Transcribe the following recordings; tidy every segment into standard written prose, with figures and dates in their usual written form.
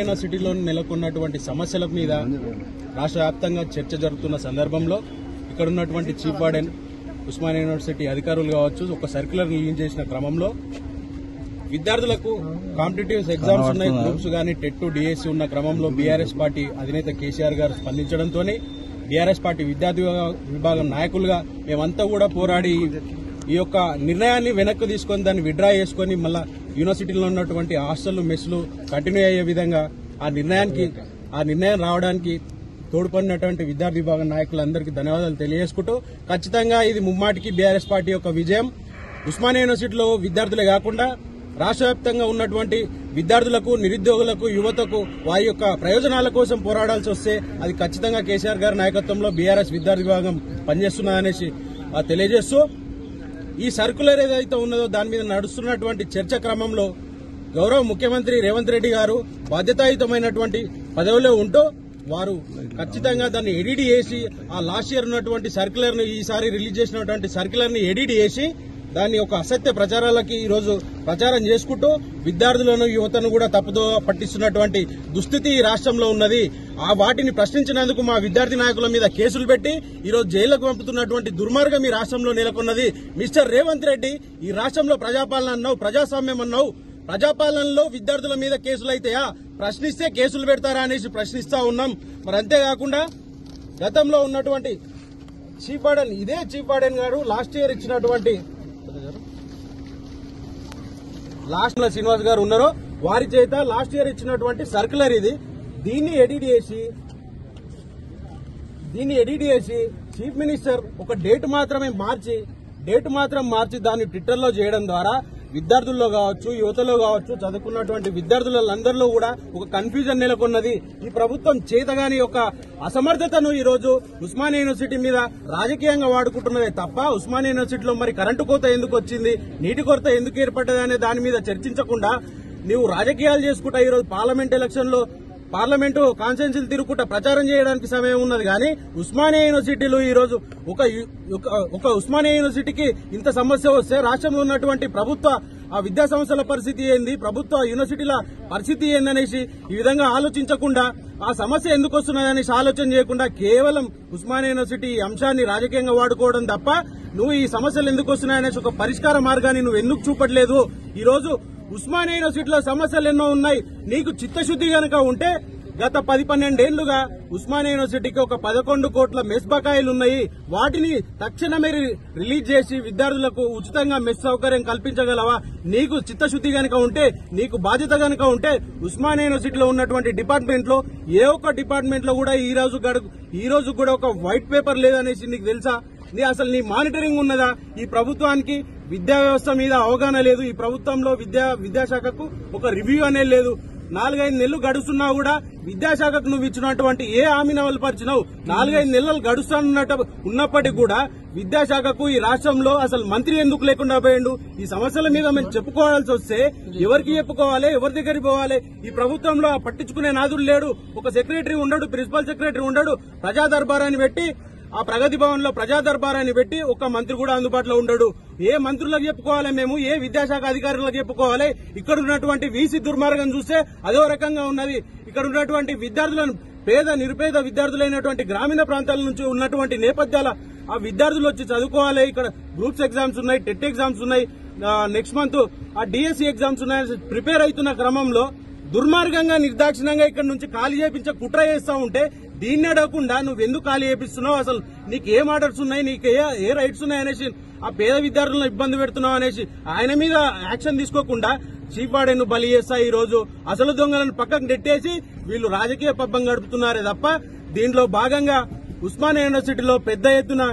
యూనివర్సిటీలో నెలకొన్నటువంటి సమస్యల మీద రాష్ట్ర వ్యాప్తంగా చర్చ జరుగుతున్న సందర్భంలో ఇక్కడ ఉన్నటువంటి చీఫ్ వార్డెన్ ఉస్మానియా యూనివర్సిటీ అధికారులు కావచ్చు ఒక సర్క్యులర్ రిలీజ్ చేసిన క్రమంలో విద్యార్థులకు కాంపిటేటివ్ ఎగ్జామ్స్ ఉన్నాయి, గ్రూప్స్ గానీ టెట్ డిఎస్సీ ఉన్న క్రమంలో బీఆర్ఎస్ పార్టీ అధినేత కేసీఆర్ గారు స్పందించడంతోనే బీఆర్ఎస్ పార్టీ విద్యార్థి విభాగం నాయకులుగా మేమంతా కూడా పోరాడి ఈ యొక్క నిర్ణయాన్ని వెనక్కి తీసుకొని దాన్ని విత్డ్రా చేసుకుని మళ్ళా యూనివర్సిటీలో ఉన్నటువంటి హాస్టళ్లు మెస్లు కంటిన్యూ అయ్యే విధంగా ఆ నిర్ణయం రావడానికి తోడ్పడినటువంటి విద్యార్థి విభాగం నాయకులందరికీ ధన్యవాదాలు తెలియజేసుకుంటూ ఖచ్చితంగా ఇది ముమ్మాటికి బీఆర్ఎస్ పార్టీ యొక్క విజయం. ఉస్మానియా యూనివర్సిటీలో విద్యార్థులే కాకుండా రాష్ట్ర వ్యాప్తంగా ఉన్నటువంటి విద్యార్థులకు, నిరుద్యోగులకు, యువతకు వారి యొక్క ప్రయోజనాల కోసం పోరాడాల్సి వస్తే అది ఖచ్చితంగా కేసీఆర్ గారి నాయకత్వంలో బీఆర్ఎస్ విద్యార్థి విభాగం పనిచేస్తున్నదనేసి తెలియజేస్తూ ఈ సర్కులర్ ఏదైతే ఉన్నదో దాని మీద నడుస్తున్నటువంటి చర్చ క్రమంలో గౌరవ ముఖ్యమంత్రి రేవంత్ రెడ్డి గారు బాధ్యతాయుతమైనటువంటి పదవిలో ఉంటూ వారు ఖచ్చితంగా దాన్ని ఎడిట్ చేసి ఆ లాస్ట్ ఇయర్ ఉన్నటువంటి సర్క్యులర్ ను ఈసారి రిలీజ్ చేసినటువంటి సర్క్యులర్ ని ఎడిట్ చేసి దాన్ని ఒక అసత్య ప్రచారాలకి ఈరోజు ప్రచారం చేసుకుంటూ విద్యార్థులను, యువతను కూడా తప్పుదో పట్టిస్తున్నటువంటి దుస్థితి ఈ రాష్ట్రంలో ఉన్నది. ఆ వాటిని ప్రశ్నించినందుకు మా విద్యార్థి నాయకుల మీద కేసులు పెట్టి ఈరోజు జైలుకు పంపుతున్నటువంటి దుర్మార్గం ఈ రాష్ట్రంలో నెలకొన్నది. మిస్టర్ రేవంత్ రెడ్డి, ఈ రాష్ట్రంలో ప్రజాపాలన అన్నావు, ప్రజాస్వామ్యం అన్నావు, ప్రజాపాలనలో విద్యార్థుల మీద కేసులు అయితాయా? ప్రశ్నిస్తే కేసులు పెడతారా అనేసి ప్రశ్నిస్తా ఉన్నాం. మరి అంతేకాకుండా గతంలో ఉన్నటువంటి చీఫ్ వార్డెన్, ఇదే చీఫ్ వార్డెన్ గారు లాస్ట్ ఇయర్ ఇచ్చినటువంటి శ్రీనివాస్ గారు ఉన్నారో వారి చేత లాస్ట్ ఇయర్ ఇచ్చినటువంటి సర్క్యులర్ ఇది. దీన్ని ఎడిట్ చేసి చీఫ్ మినిస్టర్ ఒక డేట్ మాత్రం మార్చి దాన్ని ట్విట్టర్లో చేయడం ద్వారా విద్యార్థుల్లో కావచ్చు, యువతలో కావచ్చు, చదువుకున్నటువంటి విద్యార్థులందరిలో కూడా ఒక కన్ఫ్యూజన్ నెలకొన్నది. ఈ ప్రభుత్వం చేతగాని ఒక అసమర్థతను ఈ రోజు ఉస్మానియా యూనివర్సిటీ మీద రాజకీయంగా వాడుకుంటున్నదే తప్ప ఉస్మానియా యూనివర్సిటీలో మరి కరెంటు కోత ఎందుకు వచ్చింది, నీటి కొరత ఎందుకు ఏర్పడ్డది అనే దాని మీద చర్చించకుండా నీవు రాజకీయాలు చేసుకుంటా ఈరోజు పార్లమెంట్ ఎలక్షన్ లో పార్లమెంటు కాన్స్టిట్యున్సీలు తిరుగుకుంటా ప్రచారం చేయడానికి సమయం ఉన్నది. కానీ ఉస్మానియా యూనివర్సిటీలో ఈ రోజు ఒక ఉస్మానియా యూనివర్సిటీకి ఇంత సమస్య వస్తే రాష్ట్రంలో ఉన్నటువంటి ప్రభుత్వ విద్యా సంస్థల పరిస్థితి ఏంది, ప్రభుత్వ యూనివర్సిటీల పరిస్థితి ఏందనేసి ఈ విధంగా ఆలోచించకుండా ఆ సమస్య ఎందుకు వస్తున్నదనేసి ఆలోచన చేయకుండా కేవలం ఉస్మానియా యూనివర్సిటీ అంశాన్ని రాజకీయంగా వాడుకోవడం తప్ప నువ్వు ఈ సమస్యలు ఎందుకు వస్తున్నాయనేసి ఒక పరిష్కార మార్గాన్ని నువ్వు ఎందుకు చూపట్లేదు? ఈ రోజు ఉస్మానియా యూనివర్సిటీలో సమస్యలు ఎన్నో ఉన్నాయి. నీకు చిత్తశుద్ది గనక ఉంటే గత 10-12 ఏళ్లుగా ఉస్మానియా యూనివర్సిటీకి ఒక 11 కోట్ల మెస్ బకాయిలు ఉన్నాయి. వాటిని తక్షణమే రిలీజ్ చేసి విద్యార్థులకు ఉచితంగా మెస్ సౌకర్యం కల్పించగలవా? నీకు చిత్తశుద్ది గనక ఉంటే, నీకు బాధ్యత గనక ఉంటే ఉస్మానియా యూనివర్సిటీలో ఉన్నటువంటి డిపార్ట్మెంట్ లో ఏ ఒక్క డిపార్ట్మెంట్ లో కూడా ఈ రోజు కూడా ఒక వైట్ పేపర్ లేదనేసి నీకు తెలుసా? అసలు నీ మానిటరింగ్ ఉన్నదా? ఈ ప్రభుత్వానికి విద్యా వ్యవస్థ మీద అవగాహన లేదు. ఈ ప్రభుత్వంలో విద్యాశాఖకు ఒక రివ్యూ అనేది లేదు. 4-5 నెలలు గడుస్తున్నా కూడా విద్యాశాఖకు నువ్వు ఇచ్చినటువంటి ఏ హామీని అమలుపరిచినావు? 4-5 నెలలు ఉన్నప్పటికీ కూడా విద్యాశాఖకు ఈ రాష్ట్రంలో అసలు మంత్రి ఎందుకు లేకుండా పోయిండు? ఈ సమస్యల మీద మేము చెప్పుకోవాల్సి వస్తే ఎవరికి చెప్పుకోవాలి, ఎవరి దగ్గరికి పోవాలి? ఈ ప్రభుత్వంలో పట్టించుకునే నాదుడు లేడు. ఒక సెక్రటరీ ఉండడు, ప్రిన్సిపల్ సెక్రటరీ ఉండడు. ప్రజా దర్బారాన్ని పెట్టి ఆ ప్రగతి భవన్ లో ప్రజా దర్బారాన్ని పెట్టి ఒక మంత్రి కూడా అందుబాటులో ఉండడు. ఏ మంత్రులకు చెప్పుకోవాలి మేము? ఏ విద్యాశాఖ అధికారులకు చెప్పుకోవాలి? ఇక్కడ ఉన్నటువంటి వీసీ దుర్మార్గం చూస్తే అదో రకంగా ఉన్నది. ఇక్కడ ఉన్నటువంటి విద్యార్థులను నిరుపేద విద్యార్థులైనటువంటి గ్రామీణ ప్రాంతాల నుంచి ఉన్నటువంటి నేపథ్యాల ఆ విద్యార్థులు వచ్చి చదువుకోవాలి. ఇక్కడ గ్రూప్స్ ఎగ్జామ్స్ ఉన్నాయి, టెట్ ఎగ్జామ్స్ ఉన్నాయి, నెక్స్ట్ మంత్ ఆ డిఎస్సీ ఎగ్జామ్స్ ఉన్నాయి. ప్రిపేర్ అవుతున్న క్రమంలో దుర్మార్గంగా నిర్దాక్షిణంగా ఇక్కడ నుంచి ఖాళీ చేయించే కుట్ర చేస్తా ఉంటే దీన్ని అడగకుండా నువ్వెందుకు ఖాళీ చేపిస్తున్నావు? అసలు నీకు ఏం ఆర్డర్స్ ఉన్నాయి, నీకు ఏ రైట్స్ ఉన్నాయి అనేసి ఆ పేద విద్యార్థులను ఇబ్బంది పెడుతున్నావు అనేసి ఆయన మీద యాక్షన్ తీసుకోకుండా చీఫ్ వార్డెన్ బలి చేస్తా ఈ రోజు అసలు దొంగలను పక్కకు నెట్టేసి వీళ్ళు రాజకీయ పబ్బం గడుపుతున్నారే తప్ప దీంట్లో భాగంగా ఉస్మానియా యూనివర్సిటీలో పెద్ద ఎత్తున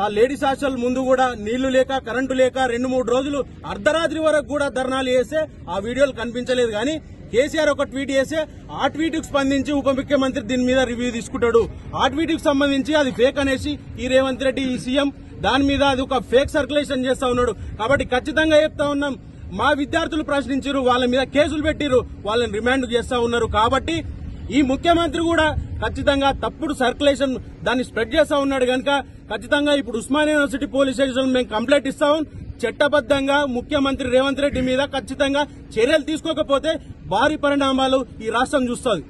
ఆ లేడీస్ హాస్టల్ ముందు కూడా నీళ్లు లేక, కరెంటు లేక 2-3 రోజులు అర్ధరాత్రి వరకు కూడా ధర్నాలు చేస్తే ఆ వీడియోలు కనిపించలేదు. కానీ కేసీఆర్ ఒక ట్వీట్ చేస్తే ఆ ట్వీట్ కు స్పందించి ఉప ముఖ్యమంత్రి దీని మీద రివ్యూ తీసుకుంటాడు. ఆ ట్వీట్ కు సంబంధించి అది ఫేక్ అనేసి ఈ రేవంత్ రెడ్డి, ఈ సీఎం దాని మీద అది ఒక ఫేక్ సర్క్యులేషన్ చేస్తా ఉన్నాడు. కాబట్టి ఖచ్చితంగా చెప్తా ఉన్నాం, మా విద్యార్థులు ప్రశ్నించారు, వాళ్ళ మీద కేసులు పెట్టిరు, వాళ్ళని రిమాండ్ చేస్తా ఉన్నారు. కాబట్టి ఈ ముఖ్యమంత్రి కూడా ఖచ్చితంగా తప్పుడు సర్క్యులేషన్ దాన్ని స్ప్రెడ్ చేస్తా ఉన్నాడు కనుక ఖచ్చితంగా ఇప్పుడు ఉస్మానియా యూనివర్సిటీ పోలీస్ స్టేషన్ మేము కంప్లైంట్ ఇస్తాం. చట్టబద్దంగా ముఖ్యమంత్రి రేవంత్ రెడ్డి మీద ఖచ్చితంగా చర్యలు తీసుకోకపోతే భారీ పరిణామాలు ఈ రాష్ట్రం చూస్తుంది.